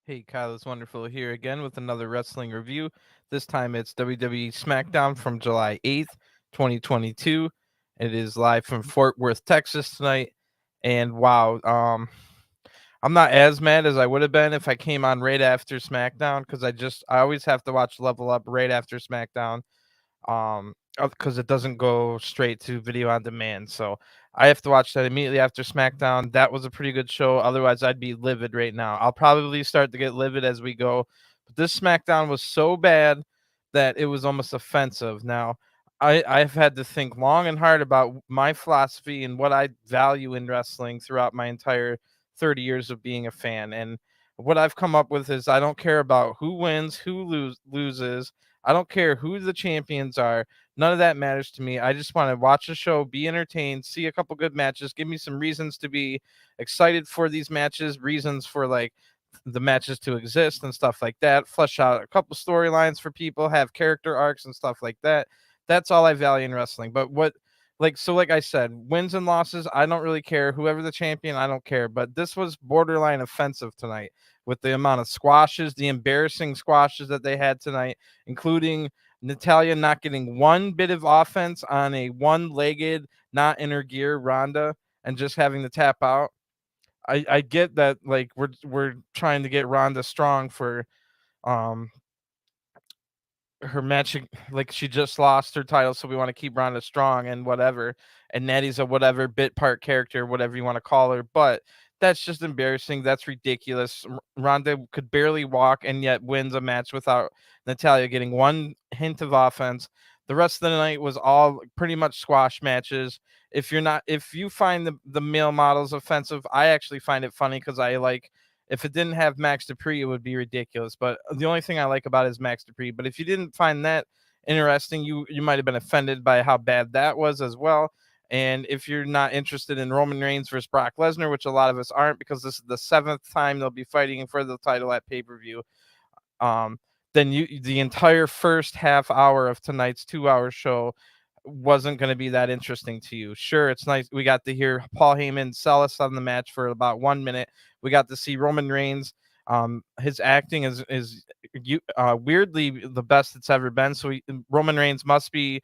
Hey, Kyle, it's wonderful here again with another wrestling review. This time it's WWE Smackdown from July 8th, 2022. It is live from Fort Worth, Texas tonight. And wow, I'm not as mad as I would have been if I came on right after SmackDown because I always have to watch Level Up right after SmackDown because it doesn't go straight to video on demand. So I have to watch that immediately after SmackDown. That was a pretty good show. Otherwise, I'd be livid right now. I'll probably start to get livid as we go. But this SmackDown was so bad that it was almost offensive. Now, I've had to think long and hard about my philosophy and what I value in wrestling throughout my entire 30 years of being a fan. And what I've come up with is I don't care about who wins, who loses. I don't care who the champions are. None of that matters to me. I just want to watch a show, be entertained, see a couple good matches, give me some reasons to be excited for these matches, reasons for like the matches to exist and stuff like that. Flesh out a couple storylines for people, have character arcs and stuff like that. That's all I value in wrestling. But like I said, wins and losses, I don't really care. Whoever the champion, I don't care. But this was borderline offensive tonight with the amount of squashes, the embarrassing squashes that they had tonight, including Natalya not getting one bit of offense on a one-legged, not in her gear Ronda and just having to tap out. I get that like we're trying to get Ronda strong for um her match, like she just lost her title, so we want to keep Ronda strong and whatever. And Natty's a whatever bit part character, whatever you want to call her, but that's just embarrassing. That's ridiculous. Ronda could barely walk and yet wins a match without Natalya getting one hint of offense. The rest of the night was all pretty much squash matches. If you find the male models offensive, I actually find it funny because I like if it didn't have Max Dupri, it would be ridiculous. But the only thing I like about it is Max Dupri. But if you didn't find that interesting, you might have been offended by how bad that was as well. And if you're not interested in Roman Reigns versus Brock Lesnar, which a lot of us aren't, because this is the seventh time they'll be fighting for the title at pay-per-view, um, then the entire first half hour of tonight's 2 hour show wasn't going to be that interesting to you. Sure, it's nice. We got to hear Paul Heyman sell us on the match for about 1 minute. We got to see Roman Reigns. His acting is weirdly the best it's ever been. So Roman Reigns must be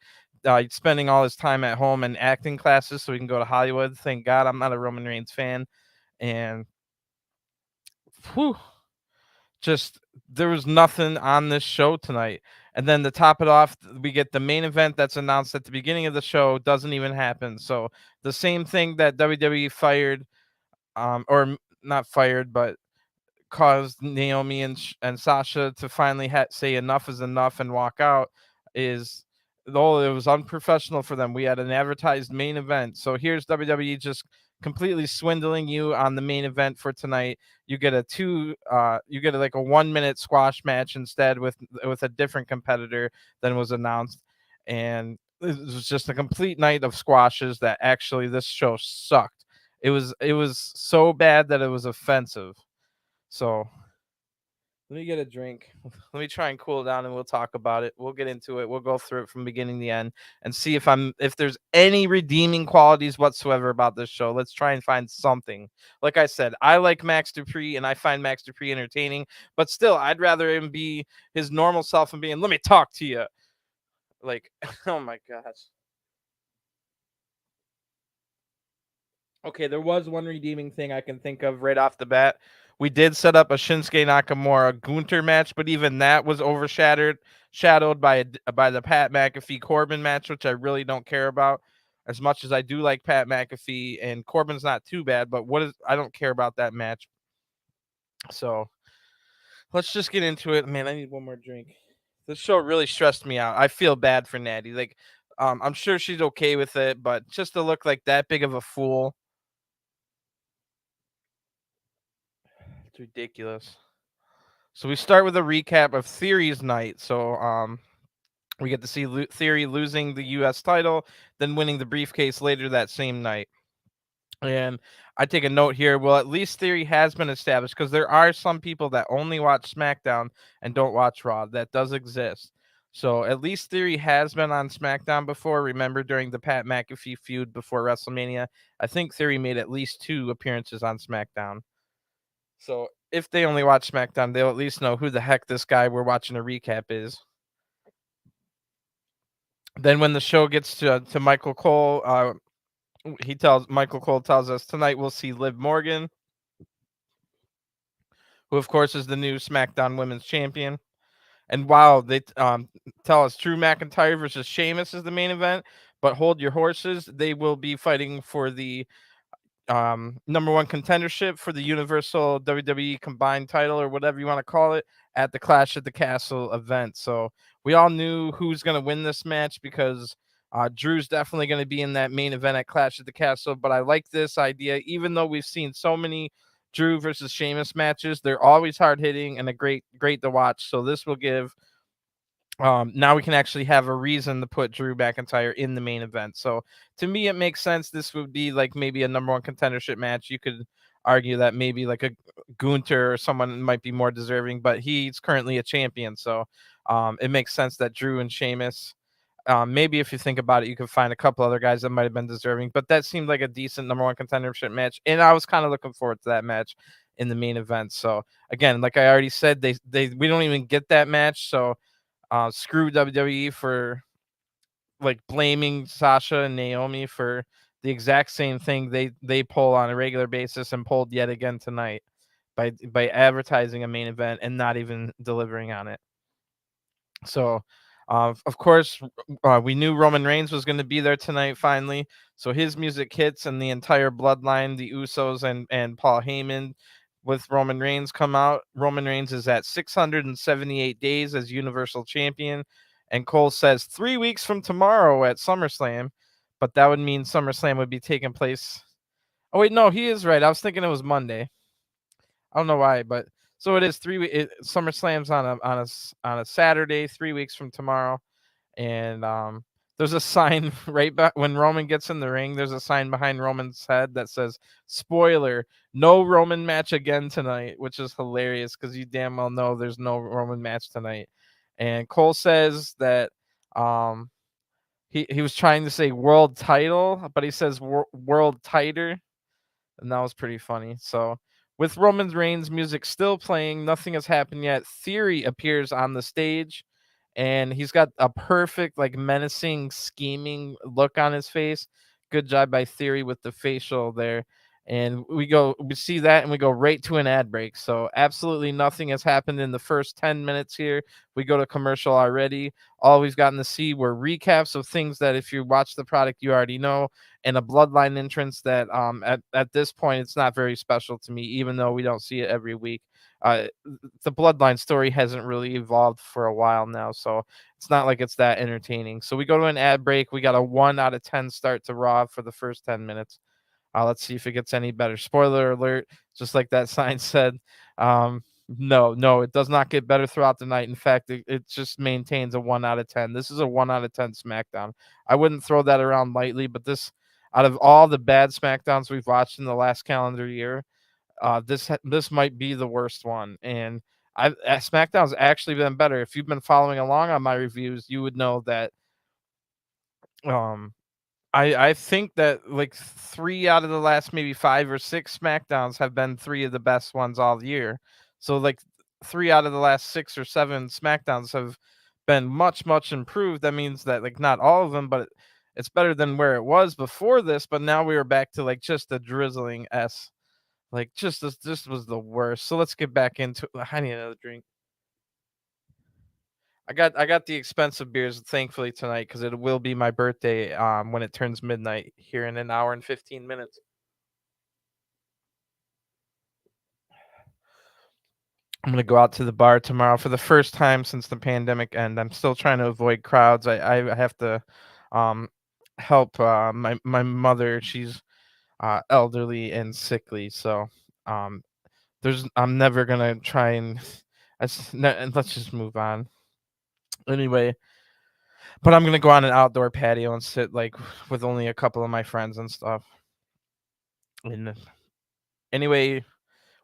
spending all his time at home in acting classes so he can go to Hollywood. Thank God I'm not a Roman Reigns fan. And whew, just there was nothing on this show tonight. And then to top it off, we get the main event that's announced at the beginning of the show doesn't even happen. So the same thing that WWE fired, not fired, but caused Naomi and Sasha to finally say enough is enough and walk out is though it was unprofessional for them. We had an advertised main event. So here's WWE just completely swindling you on the main event for tonight. You get like a 1 minute squash match instead with a different competitor than was announced. And it was just a complete night of squashes that actually this show sucked. It was so bad that it was offensive. So let me get a drink. Let me try and cool down and we'll talk about it. We'll get into it. We'll go through it from beginning to end and see if there's any redeeming qualities whatsoever about this show. Let's try and find something. Like I said, I like Max Dupree and I find Max Dupree entertaining, but still I'd rather him be his normal self and being, let me talk to you. Like, oh my gosh. Okay, there was one redeeming thing I can think of right off the bat. We did set up a Shinsuke Nakamura Gunter match, but even that was shadowed by the Pat McAfee Corbin match, which I really don't care about as much as I do like Pat McAfee, and Corbin's not too bad, but I don't care about that match. So let's just get into it. Man, I need one more drink. This show really stressed me out. I feel bad for Natty. Like, I'm sure she's okay with it, but just to look like that big of a fool, it's ridiculous. So we start with a recap of Theory's night. So we get to see Theory losing the U.S. title, then winning the briefcase later that same night. And I take a note here. Well, at least Theory has been established because there are some people that only watch SmackDown and don't watch Raw. That does exist. So at least Theory has been on SmackDown before. Remember during the Pat McAfee feud before WrestleMania, I think Theory made at least 2 appearances on SmackDown. So if they only watch SmackDown, they'll at least know who the heck this guy we're watching a recap is. Then when the show gets to Michael Cole, Michael Cole tells us tonight we'll see Liv Morgan, who of course is the new SmackDown Women's Champion. And wow, they tell us Drew McIntyre versus Sheamus is the main event, but hold your horses. They will be fighting for the number one contendership for the Universal WWE combined title, or whatever you want to call it, at the Clash at the Castle event. So we all knew who's going to win this match because Drew's definitely going to be in that main event at Clash at the Castle. But I like this idea, even though we've seen so many Drew versus Sheamus matches, they're always hard hitting and a great to watch. So this will give now we can actually have a reason to put Drew McIntyre in the main event. So to me, it makes sense. This would be like maybe a number one contendership match. You could argue that maybe like a Gunter or someone might be more deserving, but he's currently a champion. So it makes sense that Drew and Sheamus, maybe if you think about it, you could find a couple other guys that might have been deserving, but that seemed like a decent number one contendership match. And I was kind of looking forward to that match in the main event. So again, like I already said, we don't even get that match. So screw WWE for like blaming Sasha and Naomi for the exact same thing they pull on a regular basis and pulled yet again tonight by advertising a main event and not even delivering on it. So of course we knew Roman Reigns was going to be there tonight finally. So his music hits and the entire bloodline, the Usos and Paul Heyman with Roman Reigns come out. Roman Reigns is at 678 days as Universal Champion. And Cole says 3 weeks from tomorrow at SummerSlam. But that would mean SummerSlam would be taking place. Oh, wait, no, he is right. I was thinking it was Monday. I don't know why, but so it is 3 weeks. SummerSlam's on a Saturday, 3 weeks from tomorrow. And there's a sign right back when Roman gets in the ring. There's a sign behind Roman's head that says, "Spoiler: No Roman match again tonight," which is hilarious because you damn well know there's no Roman match tonight. And Cole says that he was trying to say world title, but he says world tighter, and that was pretty funny. So with Roman Reigns' music still playing, nothing has happened yet. Theory appears on the stage. And he's got a perfect, like, menacing, scheming look on his face. Good job by Theory with the facial there. And we see that, and we go right to an ad break. So absolutely nothing has happened in the first 10 minutes here. We go to commercial already. All we've gotten to see were recaps of things that if you watch the product, you already know, and a bloodline entrance that at this point, it's not very special to me, even though we don't see it every week. The bloodline story hasn't really evolved for a while now, so it's not like it's that entertaining. So we go to an ad break. We got a 1 out of 10 start to Raw for the first 10 minutes. Let's see if it gets any better. Spoiler alert, just like that sign said. No, it does not get better throughout the night. In fact, it just maintains a 1 out of 10. This is a 1 out of 10 SmackDown. I wouldn't throw that around lightly, but this, out of all the bad SmackDowns we've watched in the last calendar year, this might be the worst one. And SmackDown's actually been better. If you've been following along on my reviews, you would know that I think that like 3 out of the last maybe 5 or 6 SmackDowns have been 3 of the best ones all year. So like 3 out of the last 6 or 7 SmackDowns have been much improved. That means that like not all of them, but it's better than where it was before this. But now we are back to like just a drizzling S. Like this was the worst. So let's get back into it. I need another drink. I got the expensive beers thankfully tonight because it will be my birthday when it turns midnight here in an hour and 15 minutes. I'm gonna go out to the bar tomorrow for the first time since the pandemic, and I'm still trying to avoid crowds. I have to help my mother. She's elderly and sickly, so I'm never gonna try and let's just move on. Anyway, but I'm gonna go on an outdoor patio and sit like with only a couple of my friends and stuff. And anyway,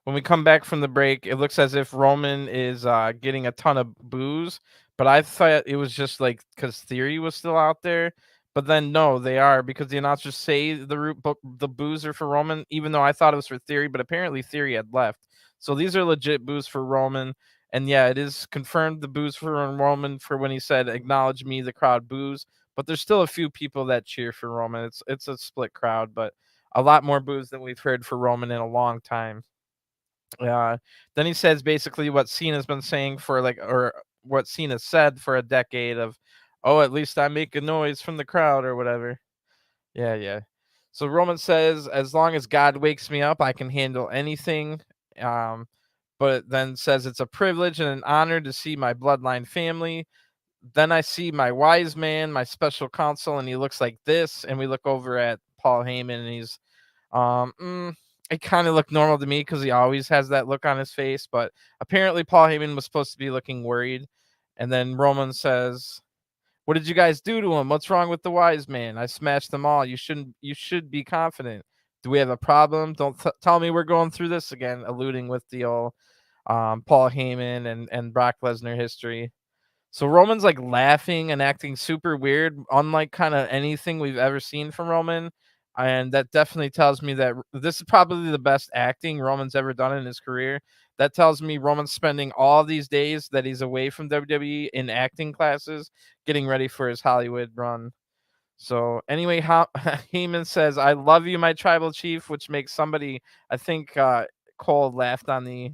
when we come back from the break, it looks as if Roman is getting a ton of boos, but I thought it was just like because Theory was still out there. But then no, they are because the announcers say the boos are for Roman, even though I thought it was for Theory, but apparently Theory had left. So these are legit boos for Roman. And yeah, it is confirmed the boos for Roman for when he said, "Acknowledge me," the crowd boos. But there's still a few people that cheer for Roman. It's a split crowd, but a lot more boos than we've heard for Roman in a long time. Then he says basically what Cena's been saying for or what Cena said for a decade of, "Oh, at least I make a noise from the crowd," or whatever. Yeah, yeah. So Roman says, "As long as God wakes me up, I can handle anything." Um, but then says it's a privilege and an honor to see my bloodline family. Then I see my wise man, my special counsel, and he looks like this. And we look over at Paul Heyman, and he's it kind of looked normal to me because he always has that look on his face. But apparently Paul Heyman was supposed to be looking worried. And then Roman says, "What did you guys do to him? What's wrong with the wise man? I smashed them all. You should be confident. Do we have a problem? Don't tell me we're going through this again," alluding with the old Paul Heyman and Brock Lesnar history. So Roman's like laughing and acting super weird, unlike kind of anything we've ever seen from Roman. And that definitely tells me that this is probably the best acting Roman's ever done in his career. That tells me Roman's spending all these days that he's away from WWE in acting classes, getting ready for his Hollywood run. So anyway, Heyman says, "I love you, my tribal chief," which makes somebody, I think Cole laughed on the,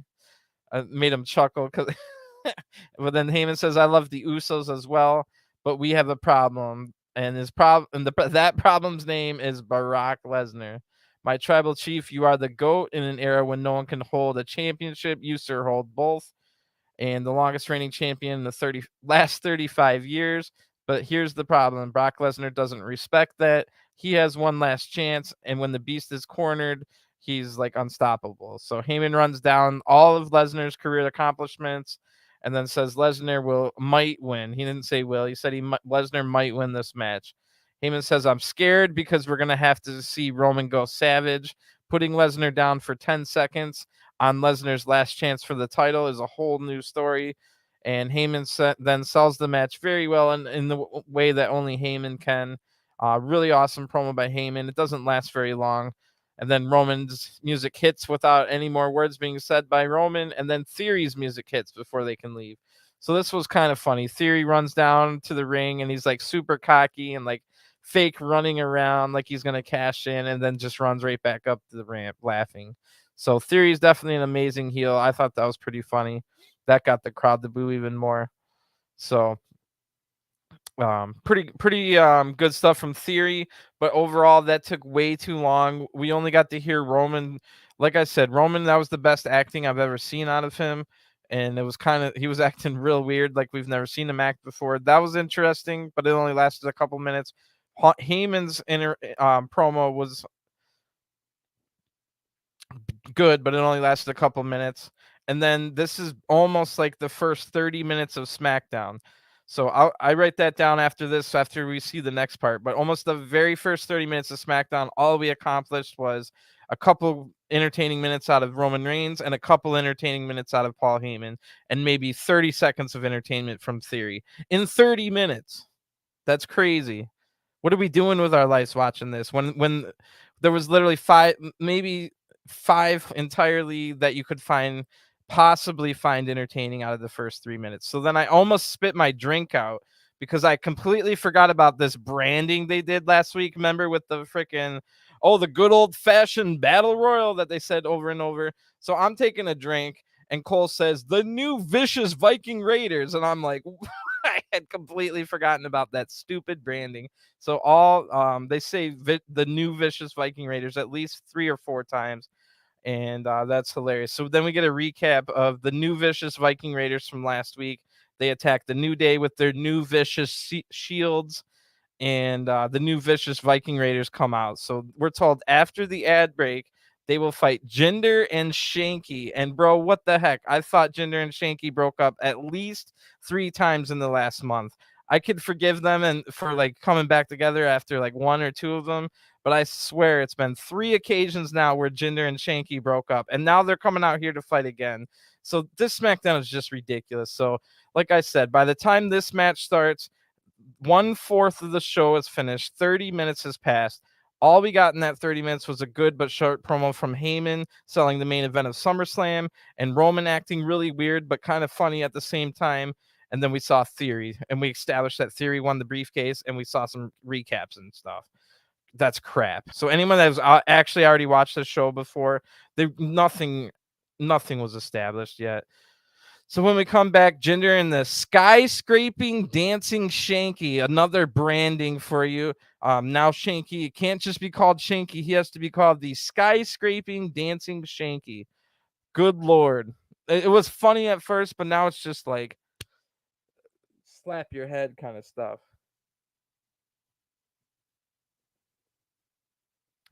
made him chuckle because but then Heyman says, "I love the Usos as well, but we have a problem." And that problem's name is Brock Lesnar. "My tribal chief, you are the GOAT in an era when no one can hold a championship. You, sir, hold both, and the longest reigning champion in the last 35 years. But here's the problem. Brock Lesnar doesn't respect that. He has one last chance, and when the beast is cornered, he's like unstoppable." So Heyman runs down all of Lesnar's career accomplishments and then says Lesnar might win. He didn't say will. He said Lesnar might win this match. Heyman says, "I'm scared because we're going to have to see Roman go savage. Putting Lesnar down for 10 seconds on Lesnar's last chance for the title is a whole new story." And Heyman then sells the match very well in the way that only Heyman can. Really awesome promo by Heyman. It doesn't last very long. And then Roman's music hits without any more words being said by Roman. And then Theory's music hits before they can leave. So this was kind of funny. Theory runs down to the ring and he's like super cocky and like fake running around like he's going to cash in, and then just runs right back up to the ramp laughing. So Theory is definitely an amazing heel. I thought that was pretty funny. That got the crowd to boo even more. So pretty good stuff from Theory, but overall that took way too long. We only got to hear Roman. Like I said, Roman, that was the best acting I've ever seen out of him, and it was he was acting real weird, like we've never seen him act before. That was interesting, but it only lasted a couple minutes. Heyman's promo was good, but it only lasted a couple minutes. And then this is almost like the first 30 minutes of SmackDown. So I write that down after this, after we see the next part. But almost the very first 30 minutes of SmackDown, all we accomplished was a couple entertaining minutes out of Roman Reigns and a couple entertaining minutes out of Paul Heyman, and maybe 30 seconds of entertainment from Theory in 30 minutes. That's crazy. What are we doing with our lives watching this? When there was literally maybe five entirely that you could possibly find entertaining out of the first 3 minutes. So then I almost spit my drink out because I completely forgot about this branding they did last week. Remember with the freaking, the good old fashioned battle royal that they said over and over. So I'm taking a drink and Cole says the new vicious Viking Raiders. And I'm like, I had completely forgotten about that stupid branding. So they say the new vicious Viking Raiders at least 3 or 4 times. And that's hilarious. So then we get a recap of the new vicious Viking Raiders from last week. They attack the New Day with their new vicious shields, and the new vicious Viking Raiders come out. So we're told after the ad break, they will fight Jinder and Shanky. And bro, what the heck? I thought Jinder and Shanky broke up at least 3 times in the last month. I could forgive them and for like coming back together after like 1 or 2 of them, but I swear it's been 3 occasions now where Jinder and Shanky broke up, and now they're coming out here to fight again. So this SmackDown is just ridiculous. So like I said, by the time this match starts, 1/4 of the show is finished. 30 minutes has passed. All we got in that 30 minutes was a good but short promo from Heyman selling the main event of SummerSlam, and Roman acting really weird but kind of funny at the same time. And then we saw Theory, and we established that Theory won the briefcase, and we saw some recaps and stuff. That's crap. So anyone that's actually already watched the show before, nothing was established yet. So when we come back, Jinder and the skyscraping dancing Shanky, another branding for you. Now Shanky can't just be called Shanky. He has to be called the skyscraping dancing Shanky. Good Lord. It was funny at first, but now it's just like slap your head kind of stuff.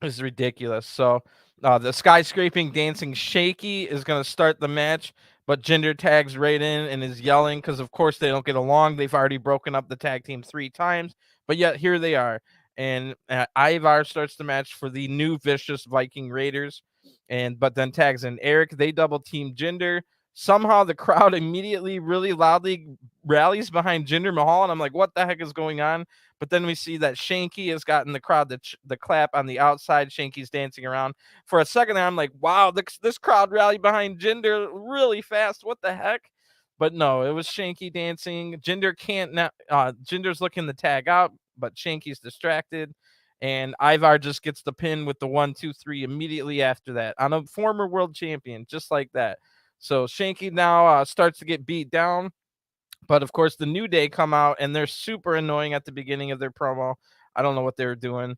It's ridiculous. So the skyscraping dancing Shaky is going to start the match, but Jinder tags right in and is yelling because, of course, they don't get along. They've already broken up the tag team 3 times, but yet here they are. And Ivar starts the match for the new vicious Viking Raiders, but then tags in Eric. They double team Jinder. Somehow the crowd immediately really loudly rallies behind Jinder Mahal, and I'm like, what the heck is going on? But then we see that Shanky has gotten the crowd the clap on the outside. Shanky's dancing around. For a second there, I'm like, wow, this crowd rallied behind Jinder really fast. What the heck? But no, it was Shanky dancing. Jinder can't now. Jinder's looking to tag out, but Shanky's distracted. And Ivar just gets the pin with the 1, 2, 3 immediately after that on a former world champion, just like that. So Shanky now starts to get beat down. But of course, the New Day come out and they're super annoying at the beginning of their promo. I don't know what they were doing.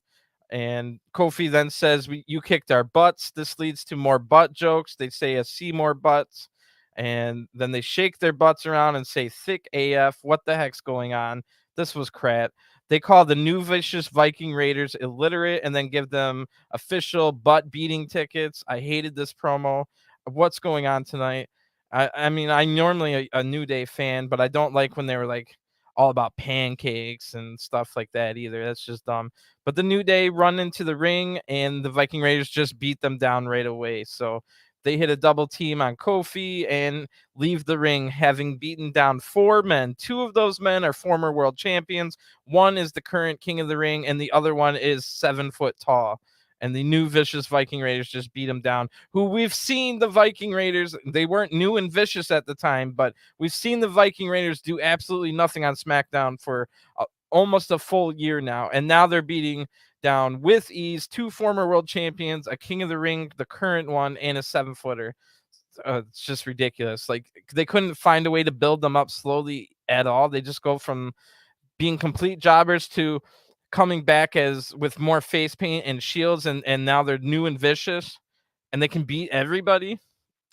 And Kofi then says, you kicked our butts. This leads to more butt jokes. They say, see more butts. And then they shake their butts around and say, thick AF. What the heck's going on? This was crap. They call the new vicious Viking Raiders illiterate and then give them official butt beating tickets. I hated this promo. What's going on tonight? I mean, I'm normally a New Day fan, but I don't like when they were like all about pancakes and stuff like that either. That's just dumb. But the New Day run into the ring and the Viking Raiders just beat them down right away. So they hit a double team on Kofi and leave the ring having beaten down 4 men. 2 of those men are former world champions. One is the current king of the ring, and the other one is 7 foot tall. And the new vicious Viking Raiders just beat them down, who we've seen the Viking Raiders. They weren't new and vicious at the time, but we've seen the Viking Raiders do absolutely nothing on SmackDown for almost a full year now. And now they're beating down with ease 2 former world champions, a king of the ring, the current one, and a 7-footer. It's just ridiculous. Like, they couldn't find a way to build them up slowly at all. They just go from being complete jobbers to coming back as with more face paint and shields, and now they're new and vicious and they can beat everybody.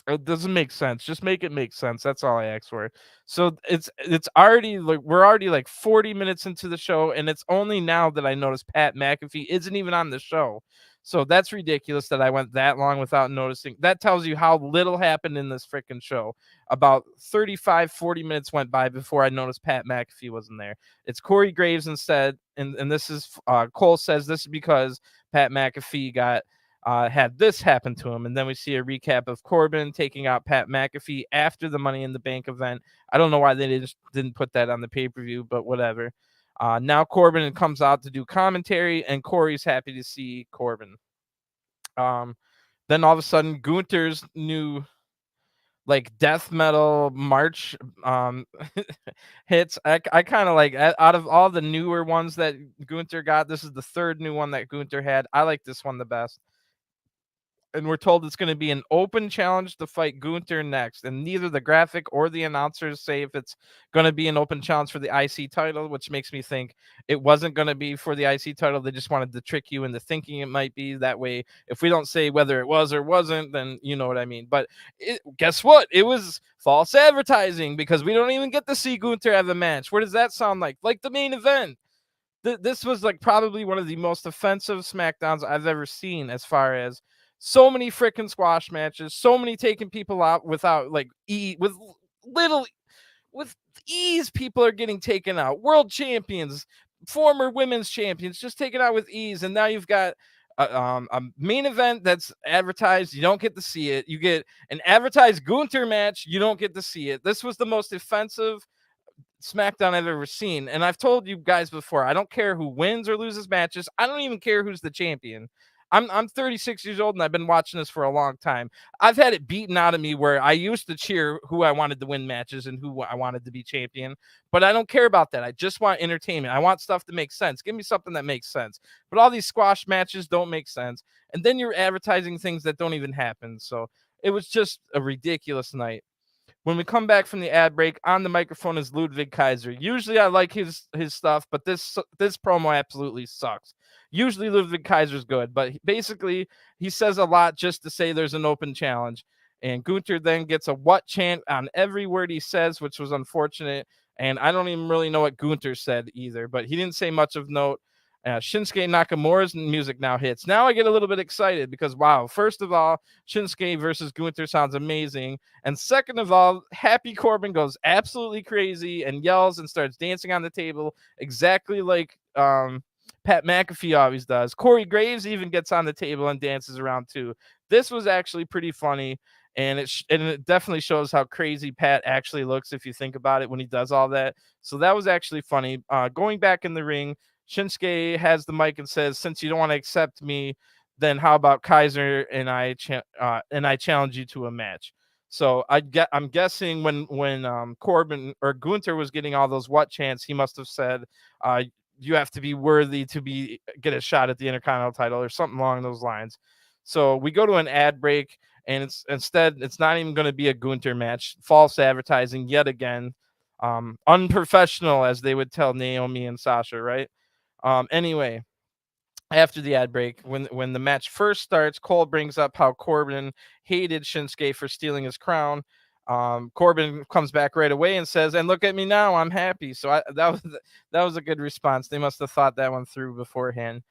It doesn't make sense. Just make it make sense. That's all I ask for. So it's already like we're already like 40 minutes into the show, and it's only now that I noticed Pat McAfee isn't even on the show. So that's ridiculous that I went that long without noticing. That tells you how little happened in this freaking show. About 35, 40 minutes went by before I noticed Pat McAfee wasn't there. It's Corey Graves instead, and this is Cole says this is because Pat McAfee had this happen to him. And then we see a recap of Corbin taking out Pat McAfee after the Money in the Bank event. I don't know why they just didn't put that on the pay-per-view, but whatever. Now Corbin comes out to do commentary, and Corey's happy to see Corbin. Then all of a sudden, Gunter's new like death metal march hits. I kind of like, out of all the newer ones that Gunter got, this is the 3rd new one that Gunter had. I like this one the best. And we're told it's going to be an open challenge to fight Gunter next. And neither the graphic or the announcers say if it's going to be an open challenge for the IC title, which makes me think it wasn't going to be for the IC title. They just wanted to trick you into thinking it might be. That way, if we don't say whether it was or wasn't, then you know what I mean. But guess what? It was false advertising because we don't even get to see Gunter have a match. What does that sound like? Like the main event. This was like probably one of the most offensive SmackDowns I've ever seen, as far as so many freaking squash matches, so many taking people out without like with ease. People are getting taken out. World champions, former women's champions, just taken out with ease. And now you've got a main event that's advertised. You don't get to see it. You get an advertised Gunter match. You don't get to see it. This was the most offensive SmackDown I've ever seen. And I've told you guys before, I don't care who wins or loses matches. I don't even care who's the champion. I'm 36 years old and I've been watching this for a long time. I've had it beaten out of me where I used to cheer who I wanted to win matches and who I wanted to be champion, but I don't care about that. I just want entertainment. I want stuff to make sense. Give me something that makes sense. But all these squash matches don't make sense. And then you're advertising things that don't even happen. So it was just a ridiculous night. When we come back from the ad break, on the microphone is Ludwig Kaiser. Usually I like his stuff, but this promo absolutely sucks. Usually Ludwig Kaiser's good, but basically he says a lot just to say there's an open challenge. And Gunter then gets a what chant on every word he says, which was unfortunate. And I don't even really know what Gunter said either, but he didn't say much of note. Shinsuke Nakamura's music now hits. Now I get a little bit excited because, wow, first of all, Shinsuke versus Gunter sounds amazing. And second of all, Happy Corbin goes absolutely crazy and yells and starts dancing on the table exactly like Pat McAfee always does. Corey Graves even gets on the table and dances around too. This was actually pretty funny. And it definitely shows how crazy Pat actually looks if you think about it when he does all that. So that was actually funny. Going back in the ring, Shinsuke has the mic and says, "Since you don't want to accept me, then how about Kaiser and I challenge you to a match?" So I'm guessing when Corbin or Gunter was getting all those what chants, he must have said, "You have to be worthy to get a shot at the Intercontinental title" or something along those lines. So we go to an ad break, and it's not even going to be a Gunter match. False advertising yet again. Unprofessional, as they would tell Naomi and Sasha, right? Anyway, after the ad break, when the match first starts, Cole brings up how Corbin hated Shinsuke for stealing his crown. Corbin comes back right away and says, "And look at me now, I'm happy." So that was a good response. They must have thought that one through beforehand.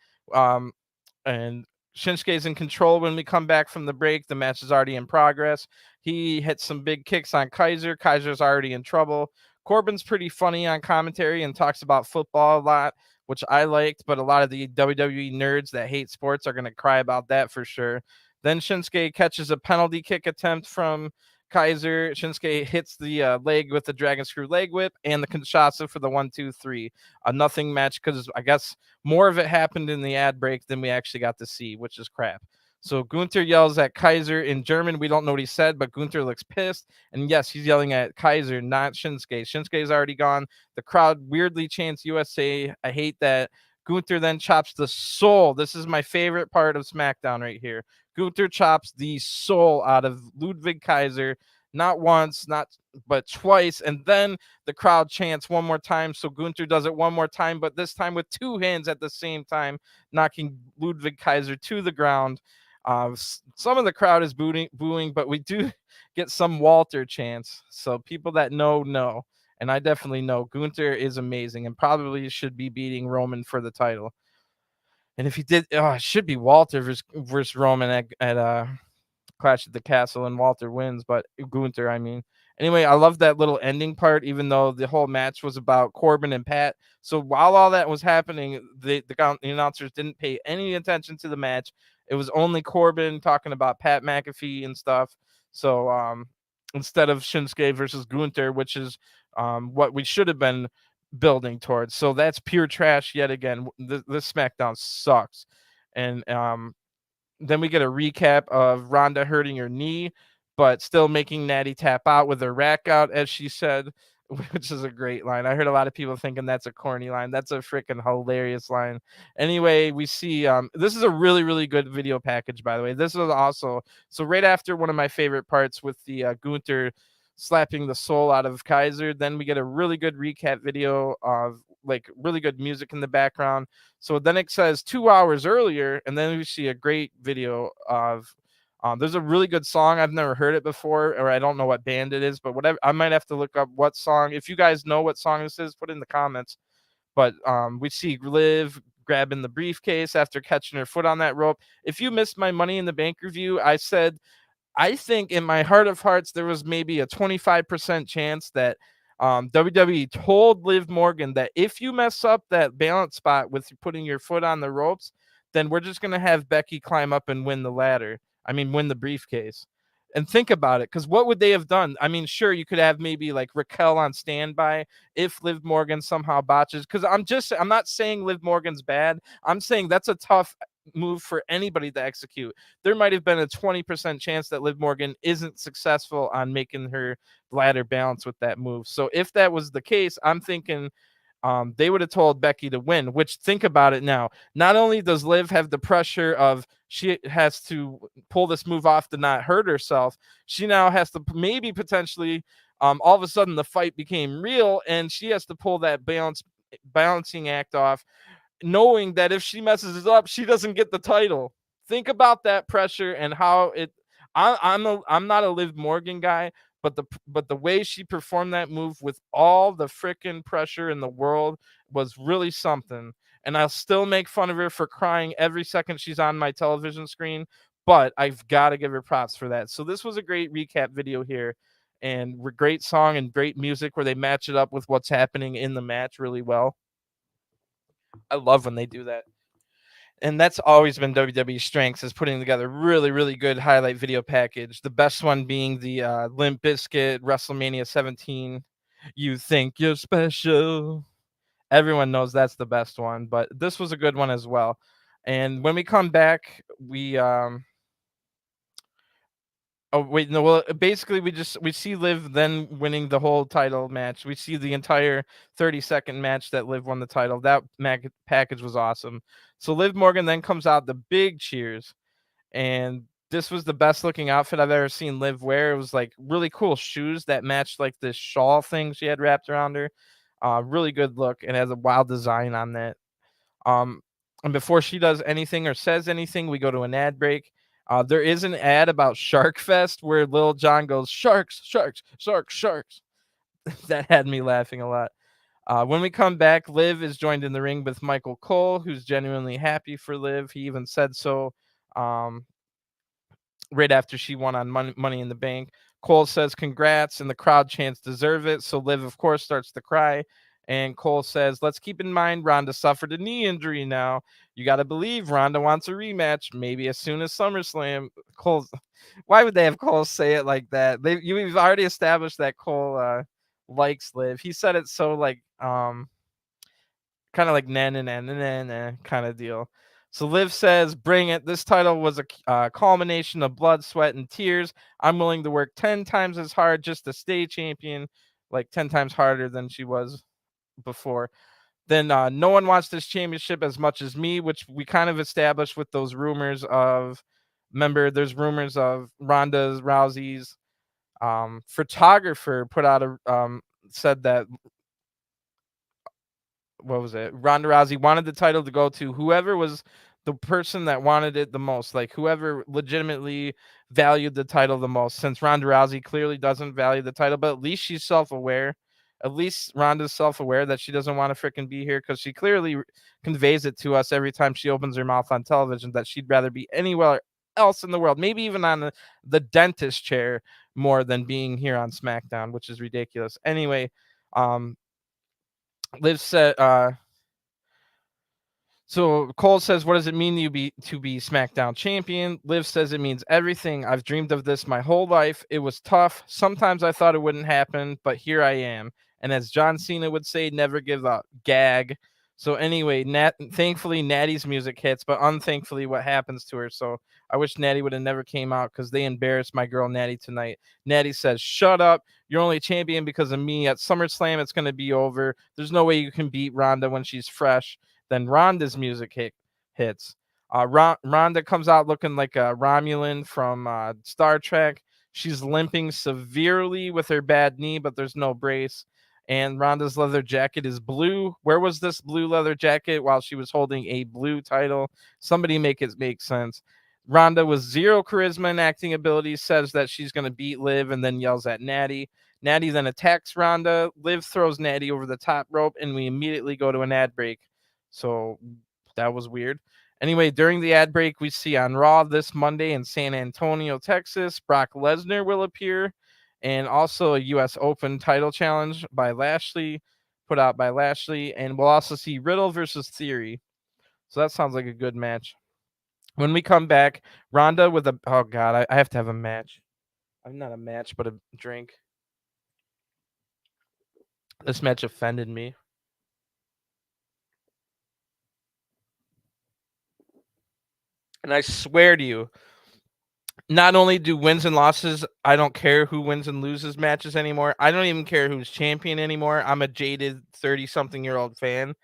And Shinsuke's in control when we come back from the break. The match is already in progress. He hits some big kicks on Kaiser. Kaiser's already in trouble. Corbin's pretty funny on commentary and talks about football a lot, which I liked, but a lot of the WWE nerds that hate sports are going to cry about that for sure. Then Shinsuke catches a penalty kick attempt from Kaiser. Shinsuke hits the leg with the dragon screw leg whip and the Kinshasa for the 1-2-3. A nothing match because I guess more of it happened in the ad break than we actually got to see, which is crap. So Gunter yells at Kaiser in German. We don't know what he said, but Gunter looks pissed. And yes, he's yelling at Kaiser, not Shinsuke. Shinsuke's already gone. The crowd weirdly chants USA. I hate that. Gunter then chops the soul. This is my favorite part of SmackDown right here. Gunter chops the soul out of Ludwig Kaiser, not once, but twice. And then the crowd chants one more time. So Gunter does it one more time, but this time with two hands at the same time, knocking Ludwig Kaiser to the ground. Some of the crowd is booing, but we do get some Walter chants. So people that know, and I definitely know, Gunter is amazing and probably should be beating Roman for the title. And if he did, it should be Walter versus Roman at Clash at the Castle, and Walter wins, but Gunter, I mean. Anyway, I love that little ending part, even though the whole match was about Corbin and Pat. So while all that was happening, the announcers didn't pay any attention to the match. It was only Corbin talking about Pat McAfee and stuff. So instead of Shinsuke versus Gunter, which is what we should have been building towards. So that's pure trash yet again. This SmackDown sucks. And then we get a recap of Ronda hurting her knee, but still making Natty tap out with her rack out, as she said, which is a great line. I heard a lot of people thinking that's a corny line. That's a freaking hilarious line. Anyway, we see this is a really, really good video package, by the way. This is also so right after one of my favorite parts with the Gunter slapping the soul out of Kaiser. Then we get a really good recap video of like really good music in the background. So then it says 2 hours earlier, and then we see a great video of there's a really good song. I've never heard it before, or I don't know what band it is, but whatever. I might have to look up what song. If you guys know what song this is, put it in the comments. But we see Liv grabbing the briefcase after catching her foot on that rope. If you missed my Money in the Bank review, I said I think in my heart of hearts, there was maybe a 25% chance that WWE told Liv Morgan that if you mess up that balance spot with putting your foot on the ropes, then we're just going to have Becky climb up and win the ladder. I mean, win the briefcase. And think about it, because what would they have done? I mean, sure, you could have maybe like Raquel on standby if Liv Morgan somehow botches. Because I'm not saying Liv Morgan's bad. I'm saying that's a tough move for anybody to execute. There might have been a 20% chance that Liv Morgan isn't successful on making her ladder balance with that move. So if that was the case, I'm thinking they would have told Becky to win, which, think about it now. Not only does Liv have the pressure of she has to pull this move off to not hurt herself, she now has to maybe potentially, all of a sudden the fight became real and she has to pull that balancing act off, knowing that if she messes it up, she doesn't get the title. Think about that pressure and how it. I'm not a Liv Morgan guy, but the way she performed that move with all the freaking pressure in the world was really something. And I'll still make fun of her for crying every second she's on my television screen, but I've got to give her props for that. So this was a great recap video here, and great song and great music where they match it up with what's happening in the match really well. I love when they do that. And that's always been WWE's strengths, is putting together really, really good highlight video package. The best one being the Limp Bizkit WrestleMania 17. You think you're special. Everyone knows that's the best one, but this was a good one as well. And when we come back, we oh wait, no. Well, basically, we see Liv then winning the whole title match. We see the entire 30-second match that Liv won the title. That package was awesome. So Liv Morgan then comes out, the big cheers, and this was the best looking outfit I've ever seen Liv wear. It was like really cool shoes that matched like this shawl thing she had wrapped around her. Really good look, and has a wild design on that. Um, and before she does anything or says anything, we go to an ad break. There is an ad about Shark Fest where Lil Jon goes, "Sharks, sharks, sharks, sharks." That had me laughing a lot. When we come back, Liv is joined in the ring with Michael Cole, who's genuinely happy for Liv. He even said so right after she won on Money in the Bank. Cole says congrats, and the crowd chants deserve it. So Liv, of course, starts to cry. And Cole says, let's keep in mind Ronda suffered a knee injury now. You got to believe Ronda wants a rematch, maybe as soon as SummerSlam. Cole, why would they have Cole say it like that? You've already established that Cole likes Liv. He said it so like kind of like nah kind of deal. So Liv says, bring it. This title was a culmination of blood, sweat, and tears. I'm willing to work 10 times as hard just to stay champion, like 10 times harder than she was before. Then no one wants this championship as much as me, which we kind of established with those rumors of, remember, there's rumors of Ronda's, Rousey's photographer put out said that, what was it? Ronda Rousey wanted the title to go to whoever was the person that wanted it the most, like whoever legitimately valued the title the most. Since Ronda Rousey clearly doesn't value the title, but at least she's self-aware. At least Ronda's self-aware that she doesn't want to freaking be here, because she clearly conveys it to us every time she opens her mouth on television that she'd rather be anywhere else in the world, maybe even on the dentist chair, more than being here on SmackDown, which is ridiculous. Anyway, Liv said, so Cole says, what does it mean to be SmackDown champion? Liv says, it means everything. I've dreamed of this my whole life. It was tough. Sometimes I thought it wouldn't happen, but here I am. And as John Cena would say, never give up. Gag. So anyway, thankfully Natty's music hits, but unthankfully what happens to her. So I wish Natty would have never came out, because they embarrassed my girl Natty tonight. Natty says, shut up. You're only champion because of me. At SummerSlam, it's going to be over. There's no way you can beat Ronda when she's fresh. Then Ronda's music hits. Ronda comes out looking like a Romulan from Star Trek. She's limping severely with her bad knee, but there's no brace. And Ronda's leather jacket is blue. Where was this blue leather jacket while she was holding a blue title? Somebody make it make sense. Ronda, with zero charisma and acting ability, says that she's going to beat Liv and then yells at Natty. Natty then attacks Ronda. Liv throws Natty over the top rope, and we immediately go to an ad break. So that was weird. Anyway, during the ad break, we see on Raw this Monday in San Antonio, Texas, Brock Lesnar will appear, and also a U.S. Open title challenge by Lashley, put out by Lashley, and we'll also see Riddle versus Theory. So that sounds like a good match. When we come back, Ronda with a, oh God, I have to have a match. I'm not a match, but a drink. This match offended me. And I swear to you, not only do wins and losses, I don't care who wins and loses matches anymore. I don't even care who's champion anymore. I'm a jaded 30-something-year-old fan.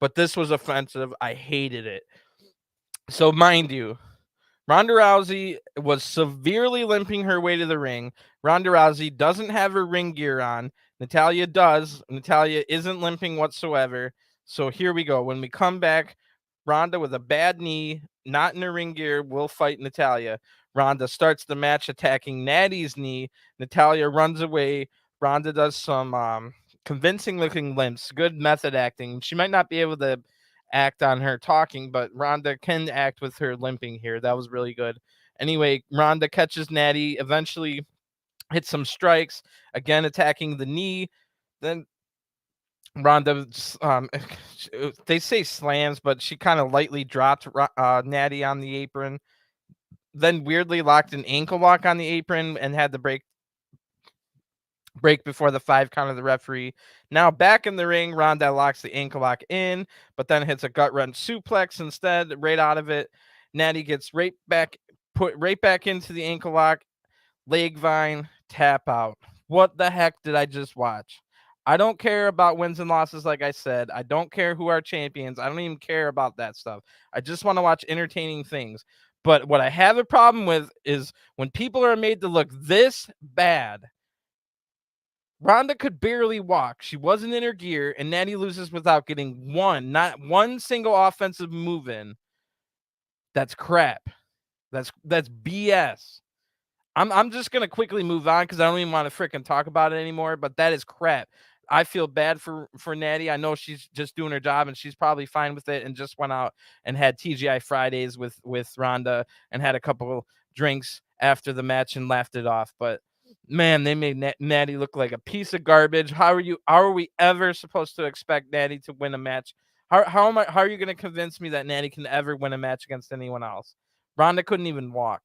But this was offensive. I hated it. So mind you, Ronda Rousey was severely limping her way to the ring. Ronda Rousey doesn't have her ring gear on. Natalya does. Natalya isn't limping whatsoever. So here we go. When we come back, Ronda with a bad knee, not in her ring gear, will fight Natalya. Ronda starts the match attacking Natty's knee. Natalya runs away. Ronda does some convincing looking limps. Good method acting. She might not be able to act on her talking, but Ronda can act with her limping here. That was really good. Anyway, Ronda catches Natty, eventually hits some strikes, again attacking the knee. Then Ronda, they say slams, but she kind of lightly dropped Natty on the apron. Then weirdly locked an ankle lock on the apron and had the break before the 5 count of the referee. Now back in the ring, Ronda locks the ankle lock in, but then hits a gut wrench suplex instead, right out of it. Natty gets put right back into the ankle lock, leg vine, tap out. What the heck did I just watch? I don't care about wins and losses, like I said. I don't care who are champions. I don't even care about that stuff. I just want to watch entertaining things. But what I have a problem with is when people are made to look this bad. Ronda could barely walk. She wasn't in her gear, and Natty loses without getting not one single offensive move in. That's crap. That's BS. I'm just gonna quickly move on because I don't even want to freaking talk about it anymore. But that is crap. I feel bad for Natty. I know she's just doing her job and she's probably fine with it, and just went out and had TGI Fridays with Ronda and had a couple drinks after the match and laughed it off. But man, they made Natty look like a piece of garbage. How are we ever supposed to expect Natty to win a match? How are you going to convince me that Natty can ever win a match against anyone else? Ronda couldn't even walk.